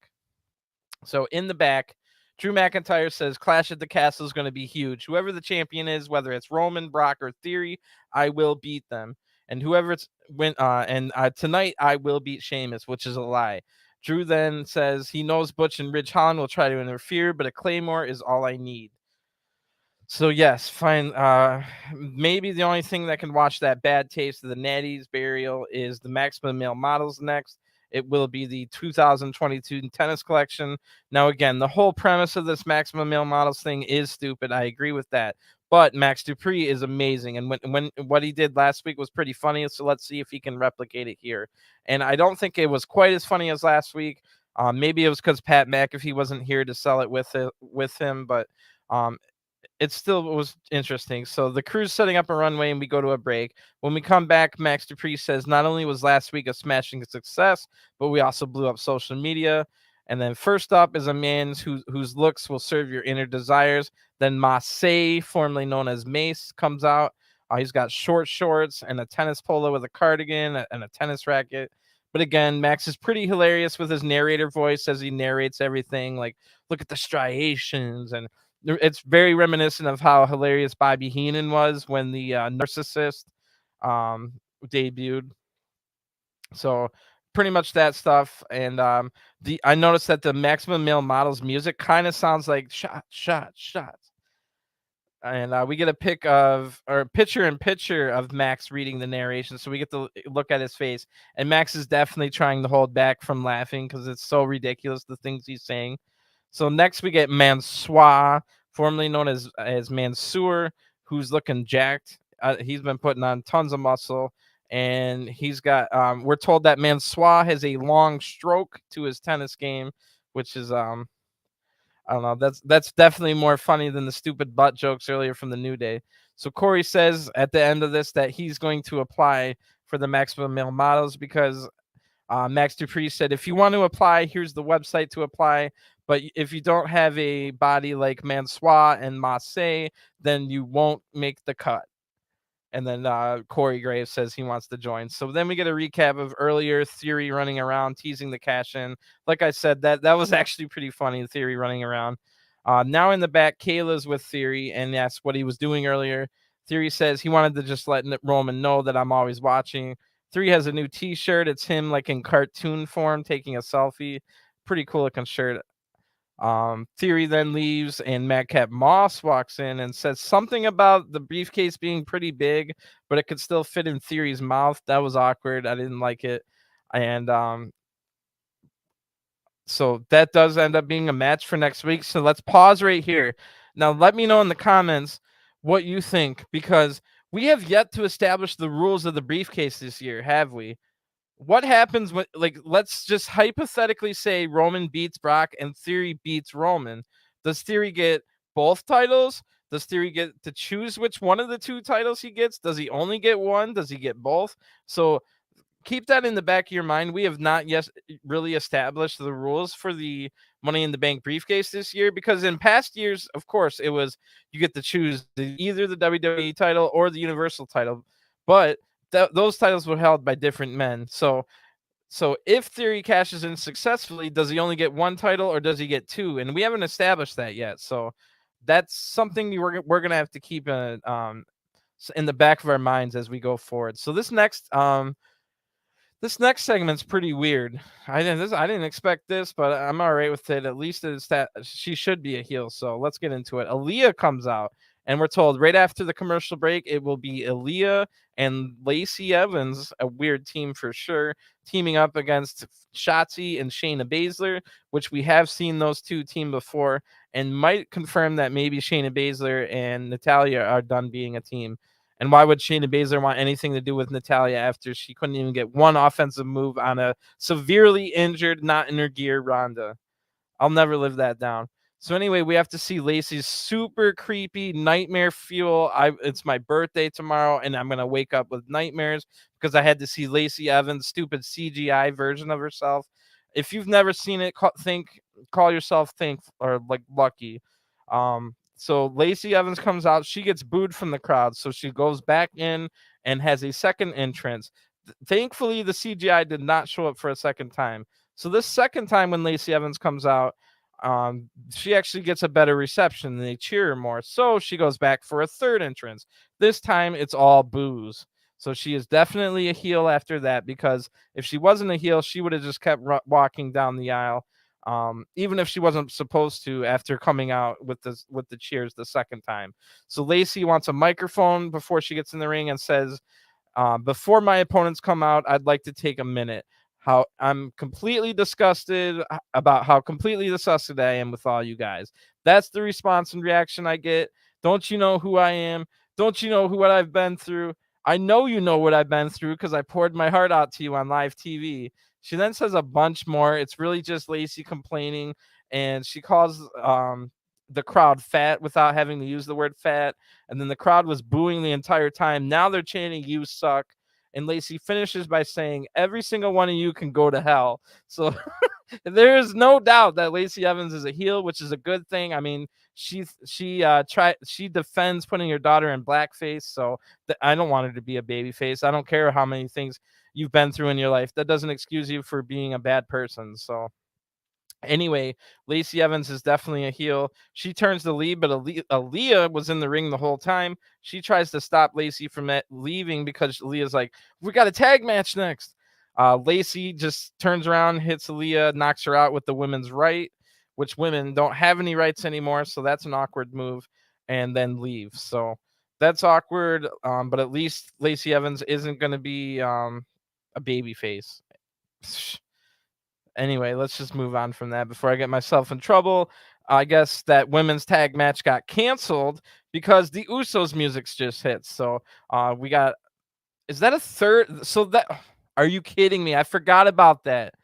So in the back, Drew McIntyre says Clash at the Castle is going to be huge. Whoever the champion is, whether it's Roman, Brock, or Theory, I will beat them. And whoever it's tonight I will beat Sheamus, which is a lie. Drew then says he knows Butch and Ridge Holland will try to interfere, but a Claymore is all I need. So yes, fine. Maybe the only thing that can watch that bad taste of the Natty's burial is the Maximum Male Models next. It will be the 2022 tennis collection. Now, again, the whole premise of this Maximum Male Models thing is stupid. I agree with that. But Max Dupri is amazing. And when what he did last week was pretty funny. So let's see if he can replicate it here. And I don't think it was quite as funny as last week. Maybe it was because Pat McAfee wasn't here to sell it with him. But it still was interesting. So the crew's setting up a runway and we go to a break. When we come back, Max Dupri says not only was last week a smashing success, but we also blew up social media. And then first up is a man whose looks will serve your inner desires. Then Mace, formerly known as Mace, comes out. He's got short shorts and a tennis polo with a cardigan and a tennis racket. But again, Max is pretty hilarious with his narrator voice as he narrates everything. Like, look at the striations, and it's very reminiscent of how hilarious Bobby Heenan was when the Narcissist debuted. So pretty much that stuff. And I noticed that the Maximum Male Models music kind of sounds like shots. And we get a picture in picture of Max reading the narration, so we get to look at his face. And Max is definitely trying to hold back from laughing because it's so ridiculous, the things he's saying. So next we get Mansoor, formerly known as Mansoor, who's looking jacked. He's been putting on tons of muscle, and he's got. We're told that Mansoor has a long stroke to his tennis game, which is I don't know. That's definitely more funny than the stupid butt jokes earlier from the New Day. So Corey says at the end of this that he's going to apply for the Maximum Male Models because Max Dupri said, if you want to apply, here's the website to apply. But if you don't have a body like Mansoor and Mace, then you won't make the cut. And then Corey Graves says he wants to join. So then we get a recap of earlier Theory running around, teasing the cash in. Like I said, that was actually pretty funny, Theory running around. Now in the back, Kayla's with Theory, and that's what he was doing earlier. Theory says he wanted to just let Roman know that I'm always watching. Theory has a new T-shirt. It's him like in cartoon form taking a selfie. Pretty cool looking shirt. Theory then leaves, and Madcap Moss walks in and says something about the briefcase being pretty big, but it could still fit in Theory's mouth. That was awkward. I didn't like it. And so that does end up being a match for next week. So let's pause right here. Now, let me know in the comments what you think, because we have yet to establish the rules of the briefcase this year, have we? What happens when, like, let's just hypothetically say Roman beats Brock and Theory beats Roman. Does Theory get both titles? Does Theory get to choose which one of the two titles he gets? Does he only get one? Does he get both? So keep that in the back of your mind. We have not yet really established the rules for the Money in the Bank briefcase this year, because in past years, of course, it was you get to choose either the WWE title or the Universal title, but those titles were held by different men. So if Theory cashes in successfully, does he only get one title or does he get two? And we haven't established that yet. So that's something we're going to have to keep in the back of our minds as we go forward. So this next segment's pretty weird. I didn't expect this, but I'm all right with it. At least it's that she should be a heel. So let's get into it. Aliyah comes out, and we're told right after the commercial break, it will be Aliyah and Lacey Evans, a weird team for sure, teaming up against Shotzi and Shayna Baszler, which we have seen those two team before, and might confirm that maybe Shayna Baszler and Natalya are done being a team. And why would Shayna Baszler want anything to do with Natalya after she couldn't even get one offensive move on a severely injured, not in her gear Ronda? I'll never live that down. So anyway, we have to see Lacey's super creepy nightmare fuel. It's my birthday tomorrow, and I'm gonna wake up with nightmares because I had to see Lacey Evans' stupid CGI version of herself. If you've never seen it, call yourself or like lucky. So Lacey Evans comes out. She gets booed from the crowd, so she goes back in and has a second entrance. Thankfully, the CGI did not show up for a second time. So this second time when Lacey Evans comes out, she actually gets a better reception and they cheer her more. So she goes back for a third entrance. This time it's all boos. So she is definitely a heel after that, because if she wasn't a heel, she would have just kept walking down the aisle. Even if she wasn't supposed to, after coming out with the cheers the second time. So Lacey wants a microphone before she gets in the ring and says, before my opponents come out, I'd like to take a minute. How I'm completely disgusted about how completely disgusted I am with all you guys. That's the response and reaction I get. Don't you know who I am? Don't you know what I've been through? I know you know what I've been through because I poured my heart out to you on live TV. She then says a bunch more. It's really just Lacey complaining, and she calls the crowd fat without having to use the word fat. And then the crowd was booing the entire time. Now they're chanting, "You suck." And Lacey finishes by saying, "Every single one of you can go to hell." So there is no doubt that Lacey Evans is a heel, which is a good thing. I mean, she defends putting her daughter in blackface. So I don't want her to be a baby face. I don't care how many things you've been through in your life. That doesn't excuse you for being a bad person. So anyway, Lacey Evans is definitely a heel. She turns to leave, but Aliyah was in the ring the whole time. She tries to stop Lacey from leaving because Aliyah's like, "We got a tag match next." Lacey just turns around, hits Aliyah, knocks her out with the women's right, which women don't have any rights anymore. So that's an awkward move, and then leaves. So that's awkward. But at least Lacey Evans isn't going to be a baby face. Anyway, let's just move on from that before I get myself in trouble. I guess that women's tag match got canceled because the Usos music's just hit. So we got, is that a third? So that, are you kidding me? I forgot about that.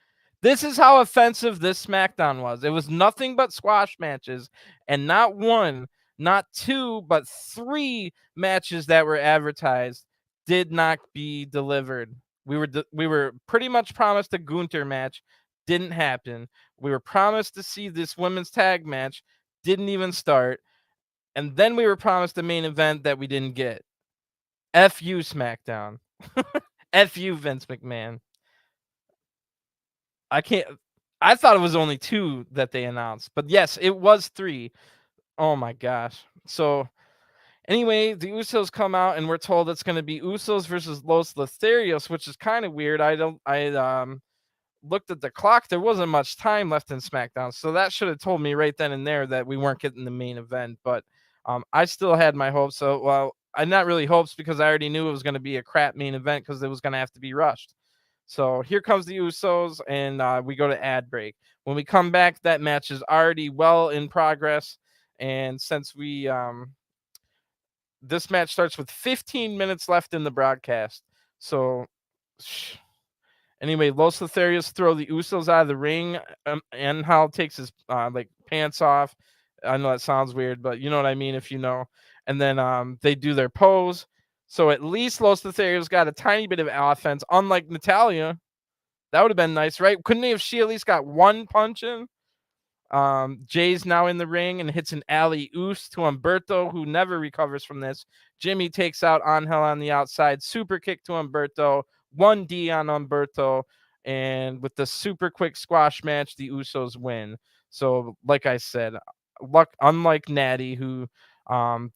This is how offensive this SmackDown was. It was nothing but squash matches, and not one, not two, but three matches that were advertised did not be delivered. We were pretty much promised a Gunter match. Didn't happen. We were promised to see this women's tag match. Didn't even start. And then we were promised a main event that we didn't get. F you, SmackDown. F you, Vince McMahon. I can't. I thought it was only 2 that they announced, but yes, it was 3. Oh my gosh. So anyway, the Usos come out and we're told it's going to be Usos versus Los Lotharios, which is kind of weird. I looked at the clock. There wasn't much time left in SmackDown, so that should have told me right then and there that we weren't getting the main event. But I still had my hopes. So, well, I not really hopes because I already knew it was going to be a crap main event because it was going to have to be rushed. So here comes the Usos, and we go to ad break. When we come back, that match is already well in progress, and since we this match starts with 15 minutes left in the broadcast. So anyway, Los Lotharios throw the Usos out of the ring, and Hal takes his like pants off. I know that sounds weird, but you know what I mean if you know. And then they do their pose. So at least Los Lotharios got a tiny bit of offense, unlike Natalya. That would have been nice, right? Couldn't she at least got one punch in? Jay's now in the ring and hits an alley-oop to Humberto, who never recovers from this. Jimmy takes out Angel on the outside. Super kick to Humberto. 1D on Humberto. And with the super quick squash match, the Usos win. So, like I said, unlike Natty, who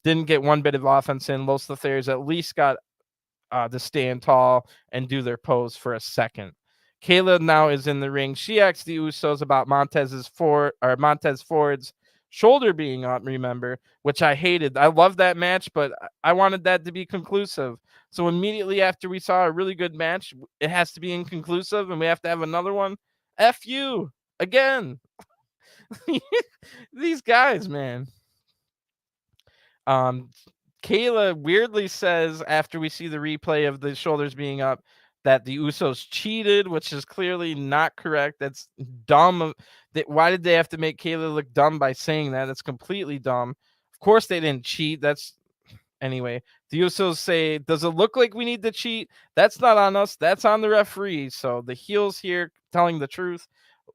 didn't get one bit of offense in, Los Lotharios at least got to stand tall and do their pose for a second. Kayla now is in the ring. She asks the Usos about Montez Ford's shoulder being up, remember, which I hated. I loved that match, but I wanted that to be conclusive. So immediately after we saw a really good match, it has to be inconclusive and we have to have another one. F you again. These guys, man. Kayla weirdly says after we see the replay of the shoulders being up that the Usos cheated, which is clearly not correct. That's dumb. Why did they have to make Kayla look dumb by saying that? That's completely dumb. Of course they didn't cheat. Anyway. The Usos say, does it look like we need to cheat? That's not on us. That's on the referee. So the heels here telling the truth.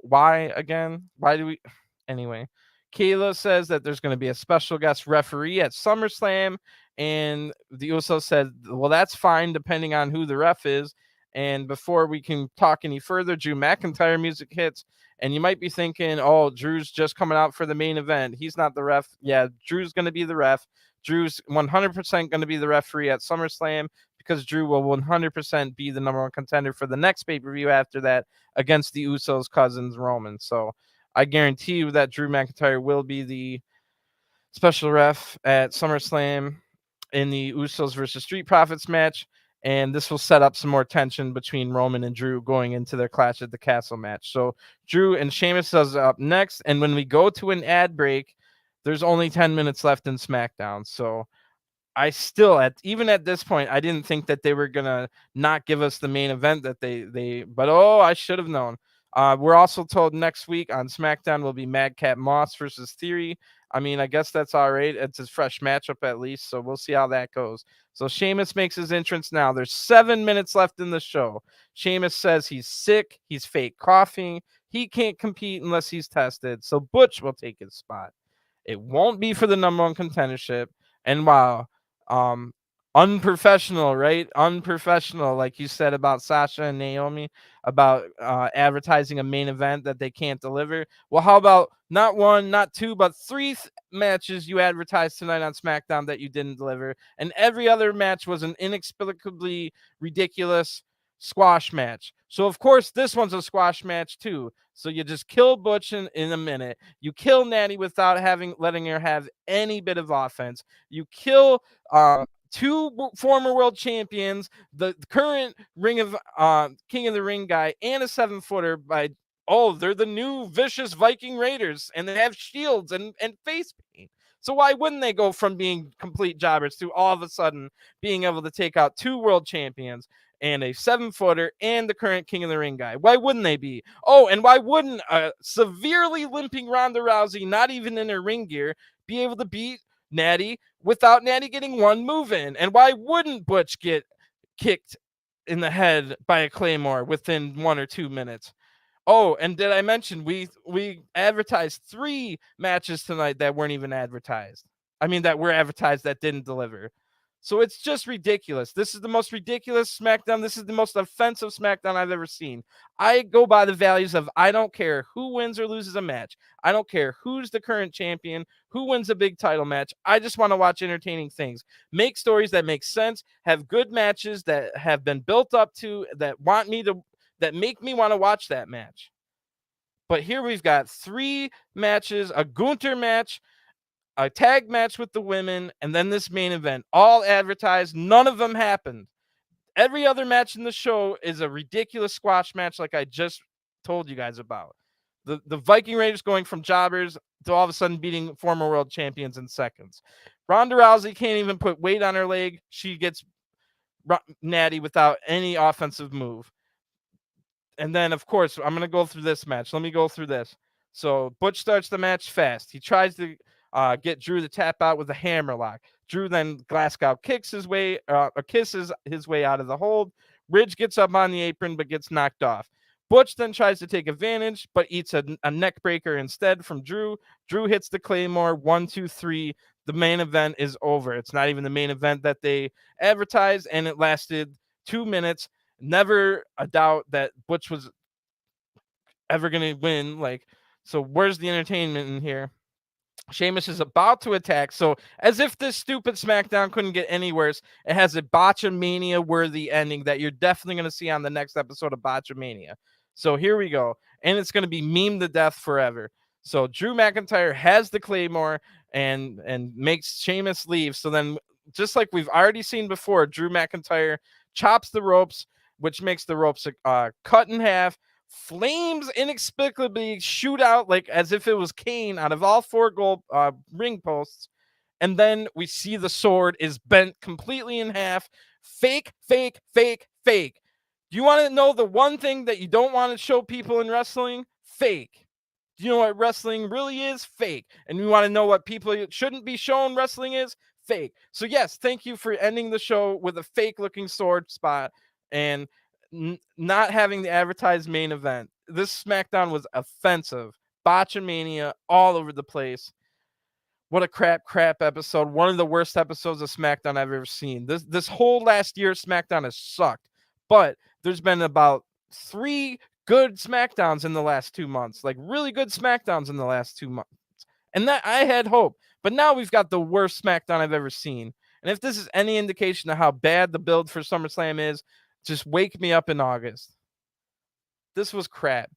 Why again? Why do we? Anyway. Kayla says that there's going to be a special guest referee at SummerSlam. And the Usos said, well, that's fine, depending on who the ref is. And before we can talk any further, Drew McIntyre music hits. And you might be thinking, oh, Drew's just coming out for the main event. He's not the ref. Yeah, Drew's going to be the ref. Drew's 100% going to be the referee at SummerSlam because Drew will 100% be the number one contender for the next pay-per-view after that against the Usos' cousins, Roman. So I guarantee you that Drew McIntyre will be the special ref at SummerSlam in the Usos versus Street Profits match. And this will set up some more tension between Roman and Drew going into their Clash at the Castle match. So Drew and Sheamus is up next. And when we go to an ad break, there's only 10 minutes left in SmackDown. So I still, even at this point, I didn't think that they were gonna not give us the main event that but I should have known. We're also told next week on SmackDown will be Madcap Moss versus Theory. I mean, I guess that's all right. It's a fresh matchup at least, so we'll see how that goes. So Sheamus makes his entrance now. There's 7 minutes left in the show. Sheamus says he's sick. He's fake coughing. He can't compete unless he's tested. So Butch will take his spot. It won't be for the number one contendership. And wow, unprofessional, right? Unprofessional, like you said about Sasha and Naomi about advertising a main event that they can't deliver. Well, how about not 1, not 2, but 3 matches you advertised tonight on SmackDown that you didn't deliver, and every other match was an inexplicably ridiculous squash match. So of course this one's a squash match too. So you just kill Butch in a minute. You kill Natty without letting her have any bit of offense. You kill 2 former world champions, the current King of the Ring guy, and a 7-footer by they're the new vicious Viking Raiders, and they have shields and face paint. So why wouldn't they go from being complete jobbers to all of a sudden being able to take out 2 world champions and a 7-footer and the current King of the Ring guy? Why wouldn't they be? Oh, and why wouldn't a severely limping Ronda Rousey, not even in her ring gear, be able to beat Natty without Natty getting one move in? And why wouldn't Butch get kicked in the head by a Claymore within 1 or 2 minutes? Oh, and did I mention we advertised 3 matches tonight that weren't even advertised? I mean, that were advertised that didn't deliver. So it's just ridiculous. This is the most ridiculous SmackDown. This is the most offensive SmackDown I've ever seen. I go by the values of I don't care who wins or loses a match. I don't care who's the current champion, who wins a big title match. I just want to watch entertaining things. Make stories that make sense, have good matches that have been built up to, that make me want to watch that match. But here we've got 3 matches, a Gunter match, a tag match with the women, and then this main event, all advertised. None of them happened. Every other match in the show is a ridiculous squash match like I just told you guys about. The Viking Raiders going from jobbers to all of a sudden beating former world champions in seconds. Ronda Rousey can't even put weight on her leg. She gets natty without any offensive move. And then, of course, I'm going to go through this match. Let me go through this. So Butch starts the match fast. He tries to get Drew to tap out with a hammerlock. Drew then Glasgow kisses his way out of the hold. Ridge gets up on the apron but gets knocked off. Butch then tries to take advantage but eats a neck breaker instead from Drew. Drew hits the Claymore. 1, 2, 3. The main event is over. It's not even the main event that they advertised, and it lasted 2 minutes. Never a doubt that Butch was ever going to win. So where's the entertainment in here? Sheamus is about to attack. So as if this stupid SmackDown couldn't get any worse, it has a Botchamania worthy ending that you're definitely going to see on the next episode of Botchamania. So here we go. And it's going to be meme to death forever. So Drew McIntyre has the Claymore and makes Sheamus leave. So then, just like we've already seen before, Drew McIntyre chops the ropes, which makes the ropes cut in half. Flames inexplicably shoot out like as if it was Kane out of all 4 gold ring posts. And then we see the sword is bent completely in half. Fake, fake, fake, fake. Do you want to know the one thing that you don't want to show people in wrestling? Fake. Do you know what wrestling really is? Fake. And you want to know what people shouldn't be shown wrestling is? Fake. So yes, thank you for ending the show with a fake looking sword spot and not having the advertised main event. This SmackDown was offensive. Botchamania all over the place. What a crap episode. One of the worst episodes of SmackDown I've ever seen. This whole last year, SmackDown has sucked. But there's been about 3 good SmackDowns in the last 2 months. Like really good SmackDowns in the last 2 months. And that I had hope. But now we've got the worst SmackDown I've ever seen. And if this is any indication of how bad the build for SummerSlam is, just wake me up in August. This was crap.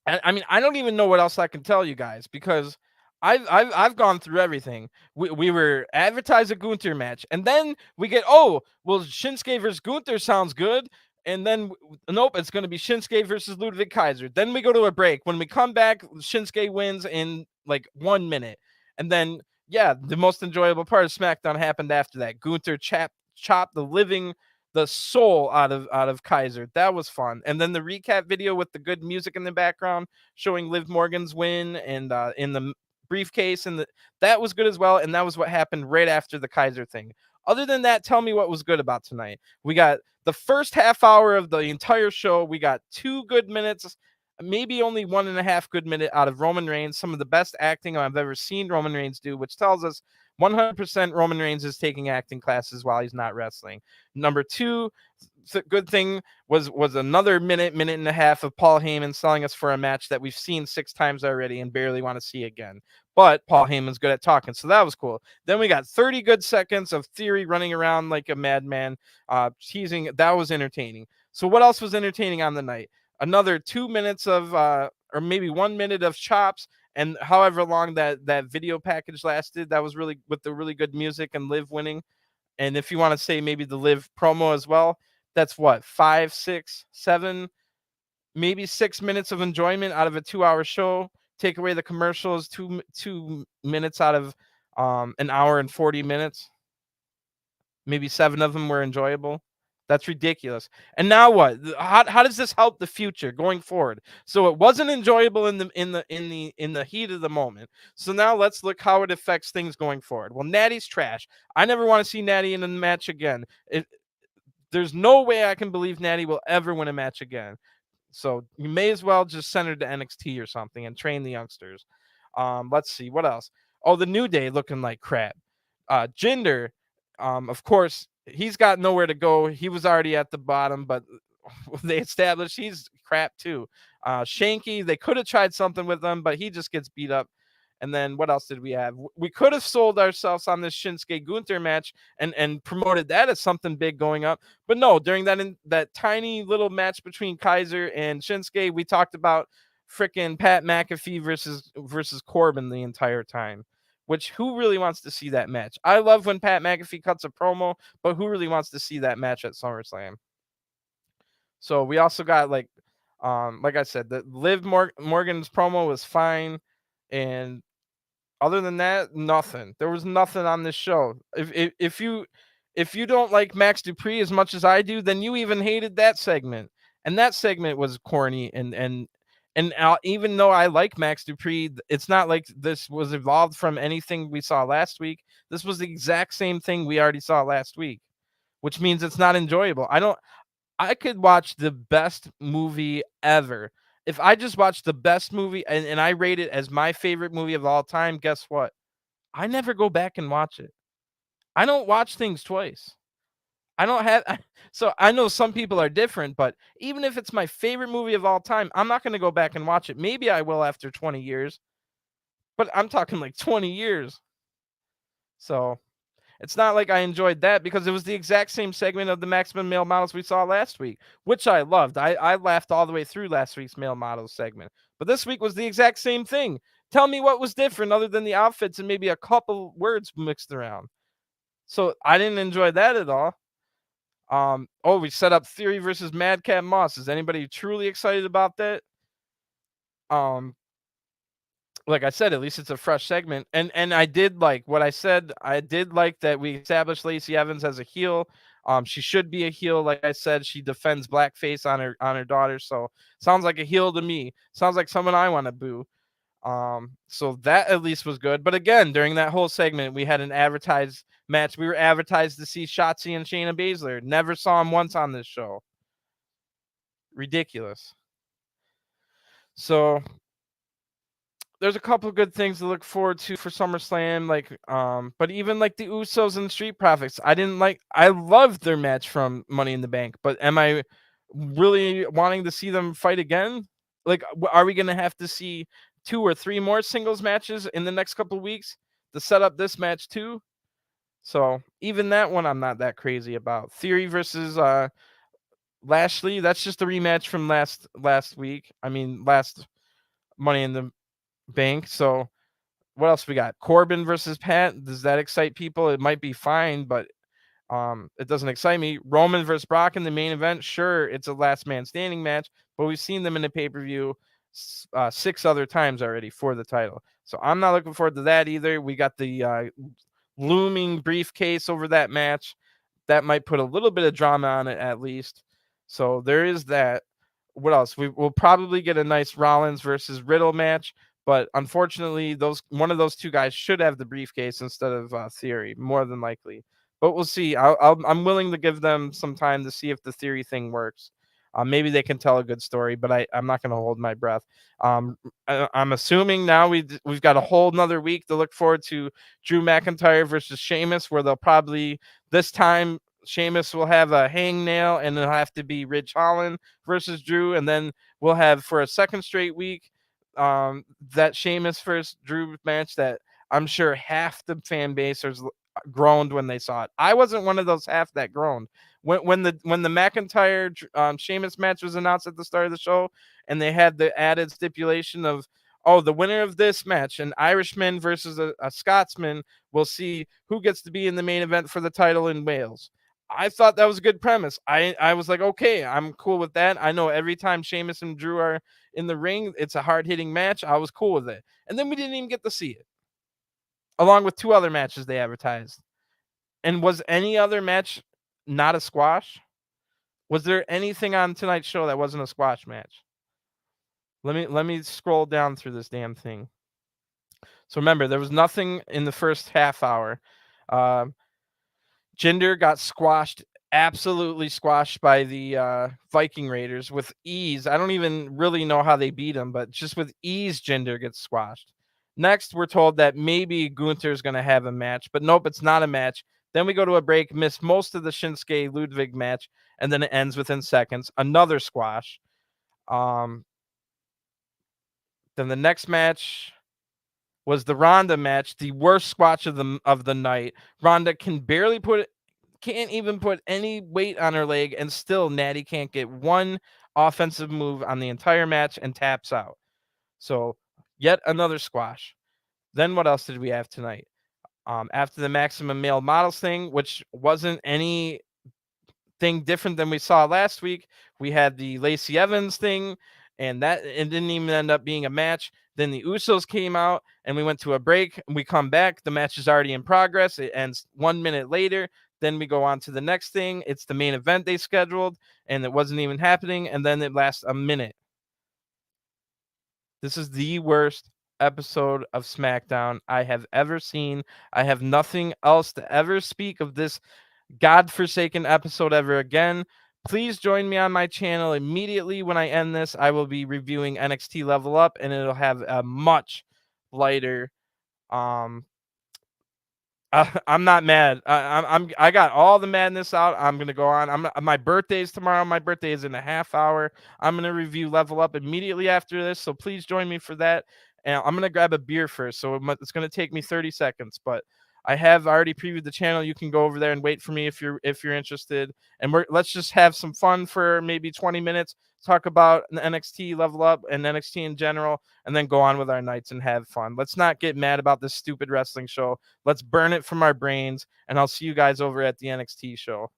I mean, I don't even know what else I can tell you guys because I've gone through everything. We were advertised a Gunter match, and then we get Shinsuke versus Gunter sounds good, and then nope, it's going to be Shinsuke versus Ludwig Kaiser. Then we go to a break. When we come back, Shinsuke wins in like 1 minute, and then the most enjoyable part of SmackDown happened after that. Gunter chopped the soul out of Kaiser. That was fun. And then the recap video with the good music in the background showing Liv Morgan's win and in the briefcase, and that was good as well. And that was what happened right after the Kaiser thing. Other than that, tell me what was good about tonight. We got the first half hour of the entire show. We got 2 good minutes, maybe only 1.5 good minute out of Roman Reigns. Some of the best acting I've ever seen Roman Reigns do, which tells us 100% Roman Reigns is taking acting classes while he's not wrestling. Number 2, the good thing was another minute and a half of Paul Heyman selling us for a match that we've seen 6 times already and barely want to see again. But Paul Heyman's good at talking, so that was cool. Then we got 30 good seconds of Theory running around like a madman, teasing. That was entertaining. So what else was entertaining on the night? Another 2 minutes of, or maybe 1 minute of chops. And however long that video package lasted, that was really with the really good music and Liv winning. And if you want to say maybe the Liv promo as well, that's what, 5, 6, 7, maybe 6 minutes of enjoyment out of a 2-hour show. Take away the commercials, 2 minutes out of an hour and 40 minutes. Maybe 7 of them were enjoyable. That's ridiculous. And now what? How does this help the future going forward? So it wasn't enjoyable in the heat of the moment. So now let's look how it affects things going forward. Well, Natty's trash. I never want to see Natty in a match again. There's no way I can believe Natty will ever win a match again. So you may as well just send her to NXT or something and train the youngsters. Let's see what else. Oh, the New Day looking like crap. Jinder Of course, he's got nowhere to go. He was already at the bottom, but they established he's crap too. Shanky, they could have tried something with him, but he just gets beat up. And then what else did we have? We could have sold ourselves on this Shinsuke Gunter match and promoted that as something big going up. But no, during that tiny little match between Kaiser and Shinsuke, we talked about freaking Pat McAfee versus Corbin the entire time. Which who really wants to see that match? I love when Pat McAfee cuts a promo, but who really wants to see that match at SummerSlam? So we also got like I said, the Liv Morgan's promo was fine, and other than that, nothing. There was nothing on this show. If you don't like Max Dupri as much as I do, then you even hated that segment, and that segment was corny and even though I like Max Dupri, it's not like this was evolved from anything we saw last week. This was the exact same thing we already saw last week, which means it's not enjoyable. I could watch the best movie ever. If I just watched the best movie and I rate it as my favorite movie of all time, guess what? I never go back and watch it. I don't watch things twice. I don't have so I know some people are different, but even if it's my favorite movie of all time, I'm not going to go back and watch it. Maybe I will after 20 years, but I'm talking like 20 years. So it's not like I enjoyed that because it was the exact same segment of the Maximum Male Models we saw last week, which I loved. I laughed all the way through last week's Male Models segment. But this week was the exact same thing. Tell me what was different other than the outfits and maybe a couple words mixed around. So I didn't enjoy that at all. We set up Theory versus Madcap Moss. Is anybody truly excited about that? Like I said, at least it's a fresh segment. And I did like what I said. I did like that we established Lacey Evans as a heel. She should be a heel. Like I said, she defends blackface on her daughter. So sounds like a heel to me. Sounds like someone I want to boo. So that at least was good. But again, during that whole segment, we had an advertised match. We were advertised to see Shotzi and Shayna Baszler. Never saw them once on this show. Ridiculous. So there's a couple of good things to look forward to for SummerSlam, but even like the Usos and the Street Profits, I loved their match from Money in the Bank, but am I really wanting to see them fight again? Like, are we going to have to see 2 or 3 more singles matches in the next couple of weeks to set up this match too? So even that one, I'm not that crazy about. Theory versus Lashley, that's just a rematch from last week. I mean, last Money in the Bank. So what else we got? Corbin versus Pat. Does that excite people? It might be fine, but it doesn't excite me. Roman versus Brock in the main event. Sure, it's a last man standing match, but we've seen them in the pay-per-view 6 other times already for the title. So I'm not looking forward to that either. We got the looming briefcase over that match. That might put a little bit of drama on it at least. So there is that. What else? We'll probably get a nice Rollins versus Riddle match. But unfortunately, one of those 2 guys should have the briefcase instead of Theory, more than likely. But we'll see. I'm willing to give them some time to see if the Theory thing works. Maybe they can tell a good story, but I'm not going to hold my breath. I'm assuming now we've got a whole nother week to look forward to Drew McIntyre versus Sheamus, where they'll probably this time Sheamus will have a hangnail and it'll have to be Ridge Holland versus Drew, and then we'll have for a second straight week that Sheamus versus Drew match that I'm sure half the fan base groaned when they saw it. I wasn't one of those half that groaned when the McIntyre Sheamus match was announced at the start of the show, and they had the added stipulation of, the winner of this match, an Irishman versus a Scotsman, will see who gets to be in the main event for the title in Wales. I thought that was a good premise. I was like, okay, I'm cool with that. I know every time Sheamus and Drew are in the ring, it's a hard-hitting match. I was cool with it. And then we didn't even get to see it, along with 2 other matches they advertised. And was any other match not a squash? Was there anything on tonight's show that wasn't a squash match? Let me scroll down through this damn thing. So remember, there was nothing in the first half hour. Jinder got squashed, absolutely squashed by the Viking Raiders with ease. I don't even really know how they beat him, but just with ease, Jinder gets squashed. Next, we're told that maybe Gunter is going to have a match, but nope, it's not a match. Then we go to a break, miss most of the Shinsuke Ludwig match, and then it ends within seconds. Another squash. Then the next match was the Ronda match, the worst squash of the night. Ronda can't even put any weight on her leg, and still Natty can't get one offensive move on the entire match and taps out. So yet another squash. Then what else did we have tonight? After the Maximum Male Models thing, which wasn't anything different than we saw last week, we had the Lacey Evans thing, and it didn't even end up being a match. Then the Usos came out, and we went to a break, and we come back. The match is already in progress. It ends 1 minute later. Then we go on to the next thing. It's the main event they scheduled, and it wasn't even happening, and then it lasts a minute. This is the worst episode of SmackDown I have ever seen. I have nothing else to ever speak of this godforsaken episode ever again. Please join me on my channel immediately when I end this. I will be reviewing NXT Level Up, and it'll have a much lighter I'm not mad. I got all the madness out. I'm gonna go on. My birthday's tomorrow. My birthday is in a half hour. I'm gonna review Level Up immediately after this, so please join me for that. And I'm gonna grab a beer first, so it's gonna take me 30 seconds. But I have already previewed the channel. You can go over there and wait for me if you're interested. And let's just have some fun for maybe 20 minutes. Talk about the NXT Level Up and NXT in general, and then go on with our nights and have fun. Let's not get mad about this stupid wrestling show. Let's burn it from our brains, and I'll see you guys over at the NXT show.